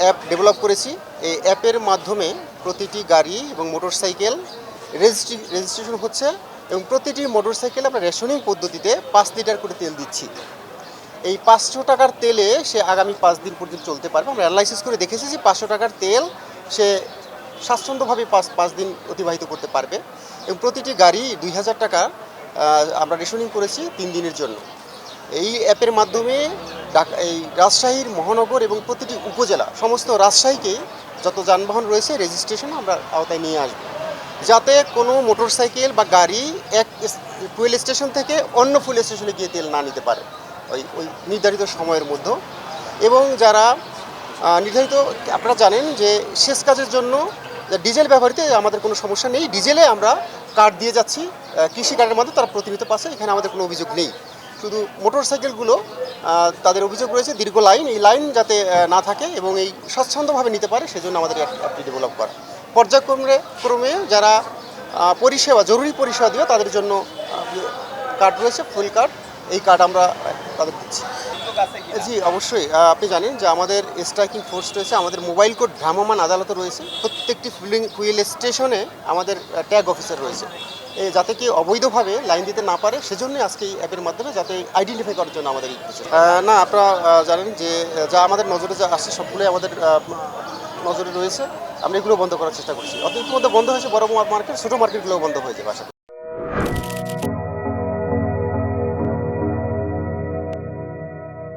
App develop করেছি। এই অ্যাপের মাধ্যমে প্রতিটি গাড়ি এবং মোটরসাইকেল রেজিস্ট্রেশন হচ্ছে এবং প্রতিটি মোটরসাইকেলে আমরা রেশনিং পদ্ধতিতে 5 লিটার করে তেল দিচ্ছি। এই 500 টাকার তেলে সে আগামী 5 দিন পর্যন্ত চলতে পারবে। আমরা অ্যানালাইসিস করে দেখেছি যে 500 টাকার তেল সে স্বাচ্ছন্দ্যভাবে পাঁচ দিন অতিবাহিত করতে পারবে এবং প্রতিটি গাড়ি 2000 টাকা আমরা রেশনিং করেছি 3 দিনের জন্য। এই অ্যাপের মাধ্যমে এই রাজশাহীর মহানগর এবং প্রতিটি উপজেলা সমস্ত রাজশাহীকেই যত যানবাহন রয়েছে রেজিস্ট্রেশন আমরা আওতায় নিয়ে আসব, যাতে কোনো মোটরসাইকেল বা গাড়ি এক ফুয়েল স্টেশন থেকে অন্য ফুয়েল স্টেশনে গিয়ে তেল না নিতে পারে ওই নির্ধারিত সময়ের মধ্যে। এবং যারা নির্ধারিত, আপনারা জানেন যে সেচ কাজের জন্য ডিজেল ব্যবহৃত আমাদের কোনো সমস্যা নেই, ডিজেলে আমরা কার্ড দিয়ে যাচ্ছি, কৃষি কার্ডের মাধ্যমে তারা প্রতিনিধিত্ব পাচ্ছে, এখানে আমাদের কোনো অভিযোগ নেই। শুধু মোটরসাইকেলগুলো তাদের অভিযোগ রয়েছে দীর্ঘ লাইন, এই লাইন যাতে না থাকে এবং এই স্বচ্ছন্দভাবে নিতে পারে সেজন্য আমাদের অ্যাপটি ডেভেলপ করা। পর্যায়ক্রমে যারা পরিষেবা জরুরি পরিষেবা দেবে তাদের জন্য কার্ড রয়েছে, ফুল কার্ড, এই কার্ড আমরা তাদের দিচ্ছি। জি অবশ্যই, আপনি জানেন যে আমাদের স্ট্রাইকিং ফোর্স রয়েছে, আমাদের মোবাইল কোর্ট ভ্রাম্যমাণ আদালত রয়েছে, প্রত্যেকটি ফুয়েল স্টেশনে আমাদের ট্যাগ অফিসার রয়েছে, যাতে কি অবৈধভাবে লাইন দিতে না পারে, সেজন্যই আজকে এই অ্যাপের মাধ্যমে যাতে আইডেন্টিফাই করার জন্য আমাদের এই না, আপনারা জানেন যে যা আমাদের নজরে যা আসছে সবগুলোই আমাদের নজরে রয়েছে, আমরা এগুলো বন্ধ করার চেষ্টা করছি। ইতিমধ্যে বন্ধ হয়েছে বড় মার্কেট, ছোটো মার্কেটগুলোও বন্ধ হয়ে যাবে আশা করি।